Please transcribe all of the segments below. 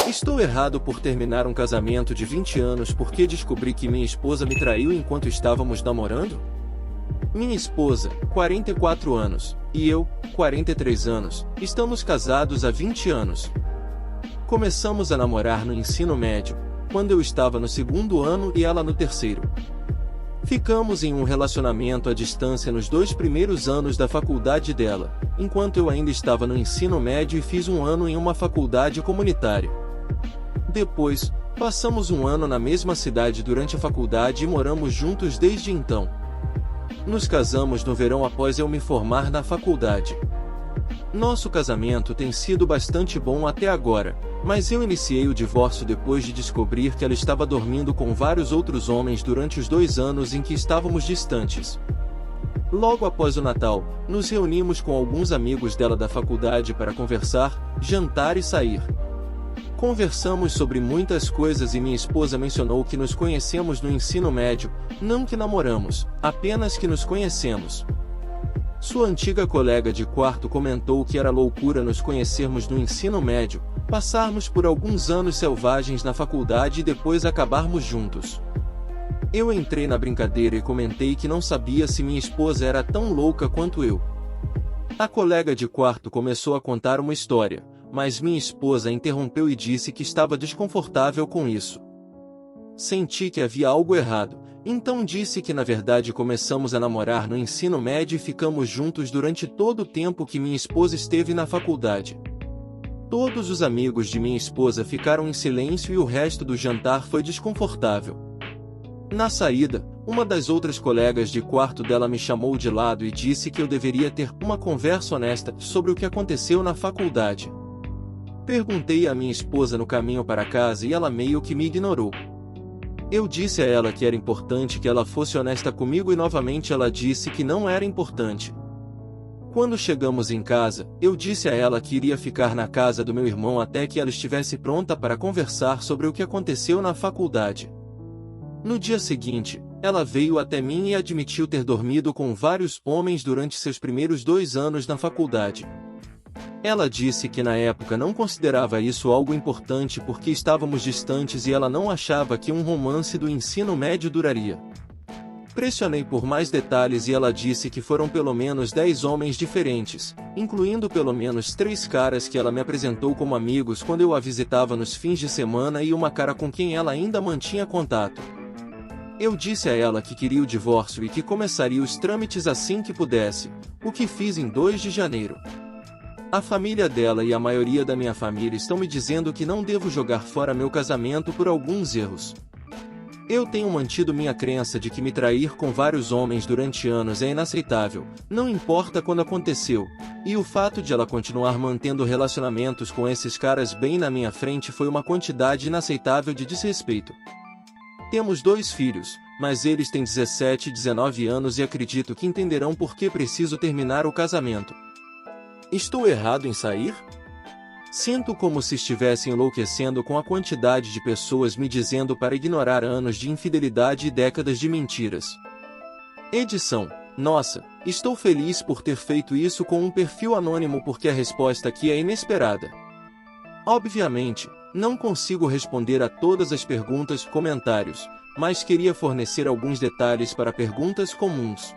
Estou errado por terminar um casamento de 20 anos porque descobri que minha esposa me traiu enquanto estávamos namorando? Minha esposa, 44 anos, e eu, 43 anos, estamos casados há 20 anos. Começamos a namorar no ensino médio, quando eu estava no segundo ano e ela no terceiro. Ficamos em um relacionamento à distância nos 2 primeiros anos da faculdade dela, enquanto eu ainda estava no ensino médio e fiz um ano em uma faculdade comunitária. Depois, passamos um ano na mesma cidade durante a faculdade e moramos juntos desde então. Nos casamos no verão após eu me formar na faculdade. Nosso casamento tem sido bastante bom até agora, mas eu iniciei o divórcio depois de descobrir que ela estava dormindo com vários outros homens durante os 2 anos em que estávamos distantes. Logo após o Natal, nos reunimos com alguns amigos dela da faculdade para conversar, jantar e sair. Conversamos sobre muitas coisas e minha esposa mencionou que nos conhecemos no ensino médio, não que namoramos, apenas que nos conhecemos. Sua antiga colega de quarto comentou que era loucura nos conhecermos no ensino médio, passarmos por alguns anos selvagens na faculdade e depois acabarmos juntos. Eu entrei na brincadeira e comentei que não sabia se minha esposa era tão louca quanto eu. A colega de quarto começou a contar uma história, mas minha esposa interrompeu e disse que estava desconfortável com isso. Senti que havia algo errado, então disse que na verdade começamos a namorar no ensino médio e ficamos juntos durante todo o tempo que minha esposa esteve na faculdade. Todos os amigos de minha esposa ficaram em silêncio e o resto do jantar foi desconfortável. Na saída, uma das outras colegas de quarto dela me chamou de lado e disse que eu deveria ter uma conversa honesta sobre o que aconteceu na faculdade. Perguntei à minha esposa no caminho para casa e ela meio que me ignorou. Eu disse a ela que era importante que ela fosse honesta comigo e novamente ela disse que não era importante. Quando chegamos em casa, eu disse a ela que iria ficar na casa do meu irmão até que ela estivesse pronta para conversar sobre o que aconteceu na faculdade. No dia seguinte, ela veio até mim e admitiu ter dormido com vários homens durante seus primeiros 2 anos na faculdade. Ela disse que na época não considerava isso algo importante porque estávamos distantes e ela não achava que um romance do ensino médio duraria. Pressionei por mais detalhes e ela disse que foram pelo menos 10 homens diferentes, incluindo pelo menos 3 caras que ela me apresentou como amigos quando eu a visitava nos fins de semana e uma cara com quem ela ainda mantinha contato. Eu disse a ela que queria o divórcio e que começaria os trâmites assim que pudesse, o que fiz em 2 de janeiro. A família dela e a maioria da minha família estão me dizendo que não devo jogar fora meu casamento por alguns erros. Eu tenho mantido minha crença de que me trair com vários homens durante anos é inaceitável, não importa quando aconteceu, e o fato de ela continuar mantendo relacionamentos com esses caras bem na minha frente foi uma quantidade inaceitável de desrespeito. Temos 2 filhos, mas eles têm 17 e 19 anos e acredito que entenderão por que preciso terminar o casamento. Estou errado em sair? Sinto como se estivesse enlouquecendo com a quantidade de pessoas me dizendo para ignorar anos de infidelidade e décadas de mentiras. Edição: nossa, estou feliz por ter feito isso com um perfil anônimo porque a resposta aqui é inesperada. Obviamente, não consigo responder a todas as perguntas e comentários, mas queria fornecer alguns detalhes para perguntas comuns.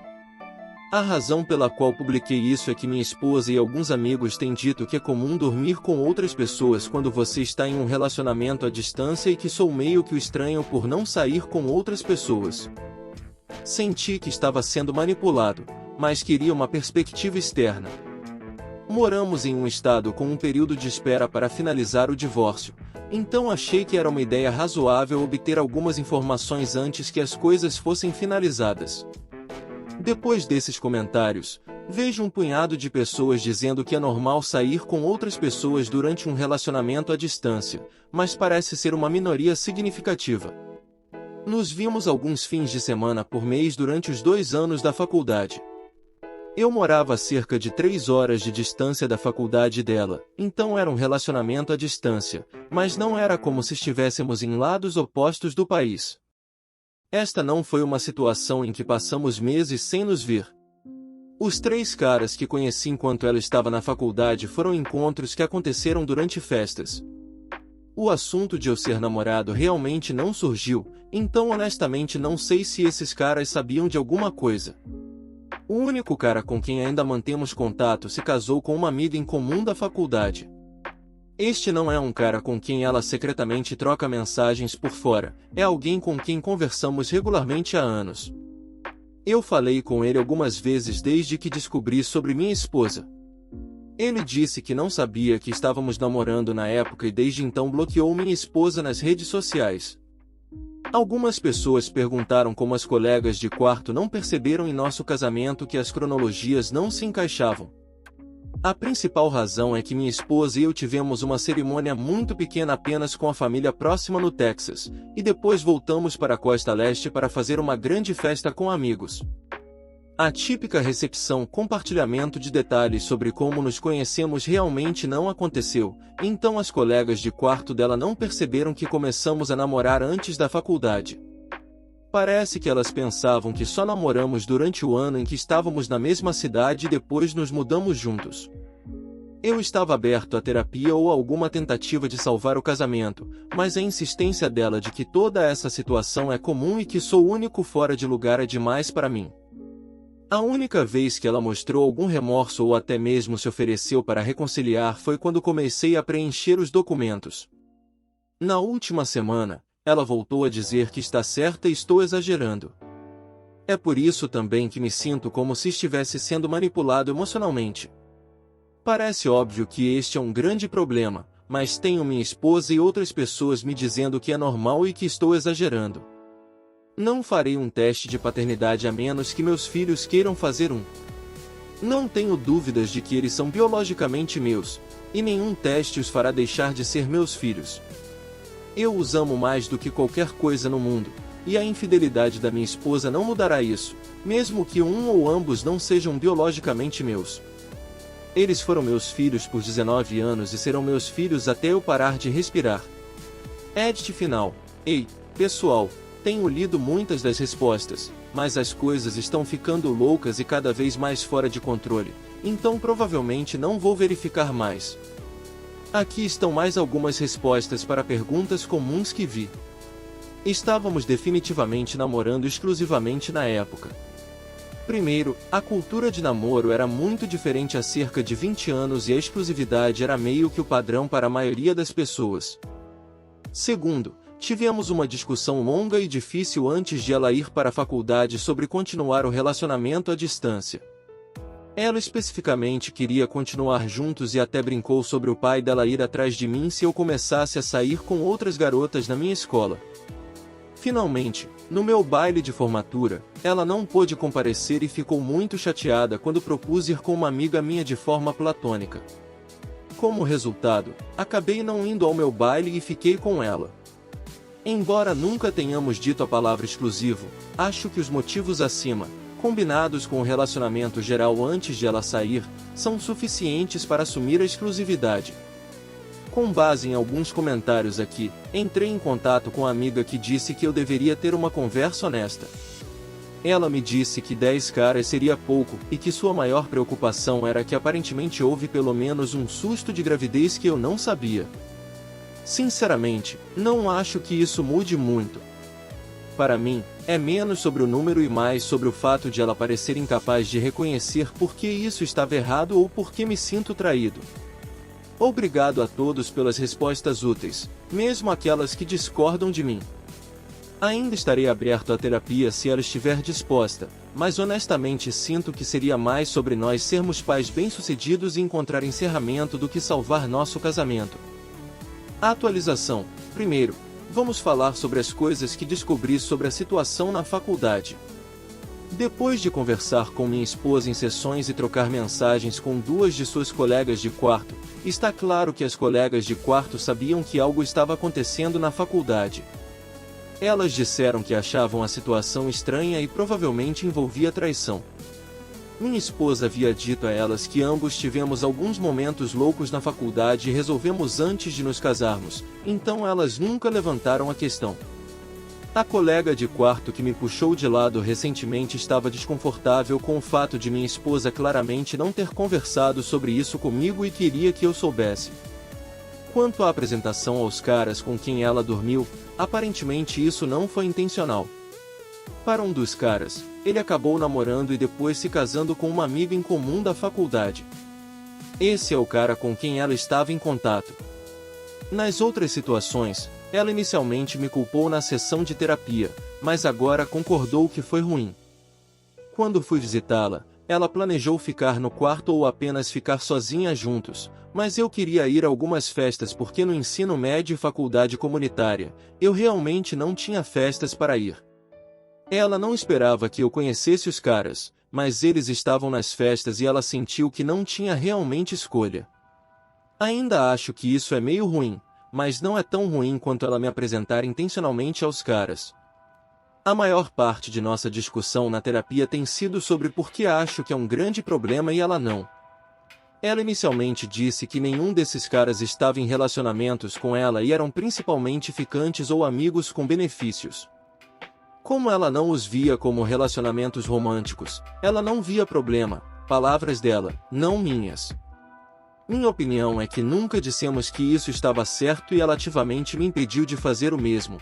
A razão pela qual publiquei isso é que minha esposa e alguns amigos têm dito que é comum dormir com outras pessoas quando você está em um relacionamento à distância e que sou meio que o estranho por não sair com outras pessoas. Senti que estava sendo manipulado, mas queria uma perspectiva externa. Moramos em um estado com um período de espera para finalizar o divórcio, então achei que era uma ideia razoável obter algumas informações antes que as coisas fossem finalizadas. Depois desses comentários, vejo um punhado de pessoas dizendo que é normal sair com outras pessoas durante um relacionamento à distância, mas parece ser uma minoria significativa. Nos vimos alguns fins de semana por mês durante os 2 anos da faculdade. Eu morava a cerca de 3 horas de distância da faculdade dela, então era um relacionamento à distância, mas não era como se estivéssemos em lados opostos do país. Esta não foi uma situação em que passamos meses sem nos ver. Os 3 caras que conheci enquanto ela estava na faculdade foram encontros que aconteceram durante festas. O assunto de eu ser namorado realmente não surgiu, então honestamente não sei se esses caras sabiam de alguma coisa. O único cara com quem ainda mantemos contato se casou com uma amiga em comum da faculdade. Este não é um cara com quem ela secretamente troca mensagens por fora, é alguém com quem conversamos regularmente há anos. Eu falei com ele algumas vezes desde que descobri sobre minha esposa. Ele disse que não sabia que estávamos namorando na época e desde então bloqueou minha esposa nas redes sociais. Algumas pessoas perguntaram como as colegas de quarto não perceberam em nosso casamento que as cronologias não se encaixavam. A principal razão é que minha esposa e eu tivemos uma cerimônia muito pequena apenas com a família próxima no Texas, e depois voltamos para a Costa Leste para fazer uma grande festa com amigos. A típica recepção compartilhamento de detalhes sobre como nos conhecemos realmente não aconteceu, então as colegas de quarto dela não perceberam que começamos a namorar antes da faculdade. Parece que elas pensavam que só namoramos durante o ano em que estávamos na mesma cidade e depois nos mudamos juntos. Eu estava aberto à terapia ou a alguma tentativa de salvar o casamento, mas a insistência dela de que toda essa situação é comum e que sou o único fora de lugar é demais para mim. A única vez que ela mostrou algum remorso ou até mesmo se ofereceu para reconciliar foi quando comecei a preencher os documentos. Na última semana, ela voltou a dizer que está certa e estou exagerando. É por isso também que me sinto como se estivesse sendo manipulado emocionalmente. Parece óbvio que este é um grande problema, mas tenho minha esposa e outras pessoas me dizendo que é normal e que estou exagerando. Não farei um teste de paternidade a menos que meus filhos queiram fazer um. Não tenho dúvidas de que eles são biologicamente meus, e nenhum teste os fará deixar de ser meus filhos. Eu os amo mais do que qualquer coisa no mundo, e a infidelidade da minha esposa não mudará isso, mesmo que um ou ambos não sejam biologicamente meus. Eles foram meus filhos por 19 anos e serão meus filhos até eu parar de respirar. Edit final. Ei, pessoal, tenho lido muitas das respostas, mas as coisas estão ficando loucas e cada vez mais fora de controle, então provavelmente não vou verificar mais. Aqui estão mais algumas respostas para perguntas comuns que vi. Estávamos definitivamente namorando exclusivamente na época. Primeiro, a cultura de namoro era muito diferente há cerca de 20 anos e a exclusividade era meio que o padrão para a maioria das pessoas. Segundo, tivemos uma discussão longa e difícil antes de ela ir para a faculdade sobre continuar o relacionamento à distância. Ela especificamente queria continuar juntos e até brincou sobre o pai dela ir atrás de mim se eu começasse a sair com outras garotas na minha escola. Finalmente, no meu baile de formatura, ela não pôde comparecer e ficou muito chateada quando propus ir com uma amiga minha de forma platônica. Como resultado, acabei não indo ao meu baile e fiquei com ela. Embora nunca tenhamos dito a palavra exclusivo, acho que os motivos acima, combinados com o relacionamento geral antes de ela sair, são suficientes para assumir a exclusividade. Com base em alguns comentários aqui, entrei em contato com a amiga que disse que eu deveria ter uma conversa honesta. Ela me disse que 10 caras seria pouco, e que sua maior preocupação era que aparentemente houve pelo menos um susto de gravidez que eu não sabia. Sinceramente, não acho que isso mude muito. Para mim, é menos sobre o número e mais sobre o fato de ela parecer incapaz de reconhecer por que isso estava errado ou por que me sinto traído. Obrigado a todos pelas respostas úteis, mesmo aquelas que discordam de mim. Ainda estarei aberto à terapia se ela estiver disposta, mas honestamente sinto que seria mais sobre nós sermos pais bem-sucedidos e encontrar encerramento do que salvar nosso casamento. Atualização. Primeiro, vamos falar sobre as coisas que descobri sobre a situação na faculdade. Depois de conversar com minha esposa em sessões e trocar mensagens com duas de suas colegas de quarto, está claro que as colegas de quarto sabiam que algo estava acontecendo na faculdade. Elas disseram que achavam a situação estranha e provavelmente envolvia traição. Minha esposa havia dito a elas que ambos tivemos alguns momentos loucos na faculdade e resolvemos antes de nos casarmos, então elas nunca levantaram a questão. A colega de quarto que me puxou de lado recentemente estava desconfortável com o fato de minha esposa claramente não ter conversado sobre isso comigo e queria que eu soubesse. Quanto à apresentação aos caras com quem ela dormiu, aparentemente isso não foi intencional. Para um dos caras, ele acabou namorando e depois se casando com uma amiga em comum da faculdade. Esse é o cara com quem ela estava em contato. Nas outras situações, ela inicialmente me culpou na sessão de terapia, mas agora concordou que foi ruim. Quando fui visitá-la, ela planejou ficar no quarto ou apenas ficar sozinha juntos, mas eu queria ir a algumas festas porque no ensino médio e faculdade comunitária, eu realmente não tinha festas para ir. Ela não esperava que eu conhecesse os caras, mas eles estavam nas festas e ela sentiu que não tinha realmente escolha. Ainda acho que isso é meio ruim, mas não é tão ruim quanto ela me apresentar intencionalmente aos caras. A maior parte de nossa discussão na terapia tem sido sobre por que acho que é um grande problema e ela não. Ela inicialmente disse que nenhum desses caras estava em relacionamentos com ela e eram principalmente ficantes ou amigos com benefícios. Como ela não os via como relacionamentos românticos, ela não via problema, palavras dela, não minhas. Minha opinião é que nunca dissemos que isso estava certo e ela ativamente me impediu de fazer o mesmo.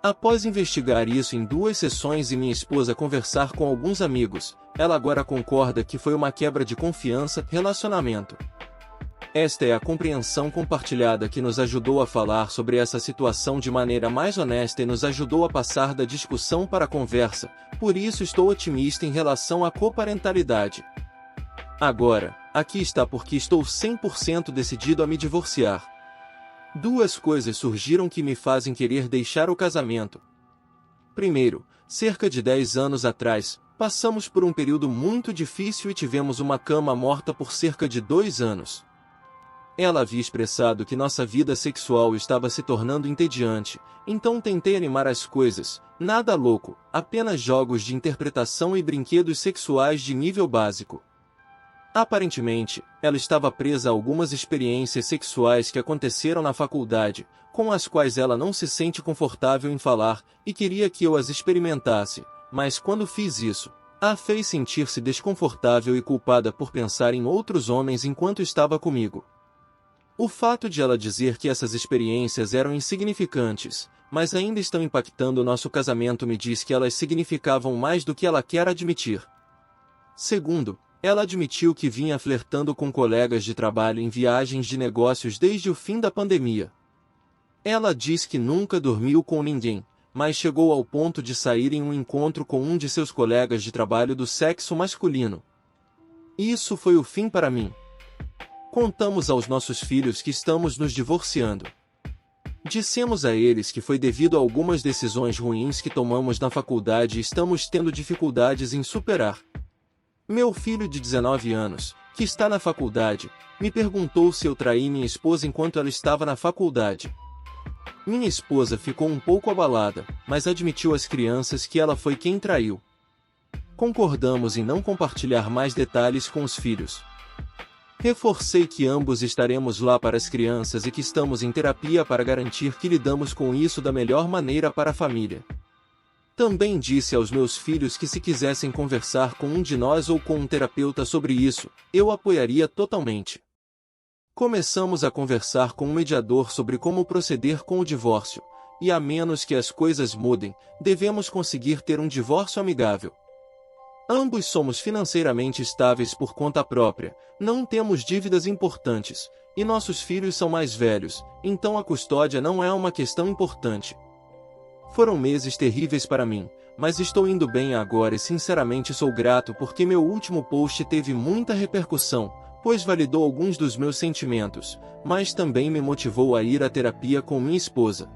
Após investigar isso em 2 sessões e minha esposa conversar com alguns amigos, ela agora concorda que foi uma quebra de confiança, relacionamento. Esta é a compreensão compartilhada que nos ajudou a falar sobre essa situação de maneira mais honesta e nos ajudou a passar da discussão para a conversa, por isso estou otimista em relação à coparentalidade. Agora, aqui está porque estou 100% decidido a me divorciar. 2 coisas surgiram que me fazem querer deixar o casamento. Primeiro, cerca de 10 anos atrás, passamos por um período muito difícil e tivemos uma cama morta por cerca de 2 anos. Ela havia expressado que nossa vida sexual estava se tornando entediante, então tentei animar as coisas, nada louco, apenas jogos de interpretação e brinquedos sexuais de nível básico. Aparentemente, ela estava presa a algumas experiências sexuais que aconteceram na faculdade, com as quais ela não se sente confortável em falar, e queria que eu as experimentasse, mas quando fiz isso, a fez sentir-se desconfortável e culpada por pensar em outros homens enquanto estava comigo. O fato de ela dizer que essas experiências eram insignificantes, mas ainda estão impactando nosso casamento me diz que elas significavam mais do que ela quer admitir. Segundo, ela admitiu que vinha flertando com colegas de trabalho em viagens de negócios desde o fim da pandemia. Ela diz que nunca dormiu com ninguém, mas chegou ao ponto de sair em um encontro com um de seus colegas de trabalho do sexo masculino. Isso foi o fim para mim. Contamos aos nossos filhos que estamos nos divorciando. Dissemos a eles que foi devido a algumas decisões ruins que tomamos na faculdade e estamos tendo dificuldades em superar. Meu filho de 19 anos, que está na faculdade, me perguntou se eu traí minha esposa enquanto ela estava na faculdade. Minha esposa ficou um pouco abalada, mas admitiu às crianças que ela foi quem traiu. Concordamos em não compartilhar mais detalhes com os filhos. Reforcei que ambos estaremos lá para as crianças e que estamos em terapia para garantir que lidamos com isso da melhor maneira para a família. Também disse aos meus filhos que se quisessem conversar com um de nós ou com um terapeuta sobre isso, eu apoiaria totalmente. Começamos a conversar com um mediador sobre como proceder com o divórcio, e a menos que as coisas mudem, devemos conseguir ter um divórcio amigável. Ambos somos financeiramente estáveis por conta própria, não temos dívidas importantes, e nossos filhos são mais velhos, então a custódia não é uma questão importante. Foram meses terríveis para mim, mas estou indo bem agora e sinceramente sou grato porque meu último post teve muita repercussão, pois validou alguns dos meus sentimentos, mas também me motivou a ir à terapia com minha esposa.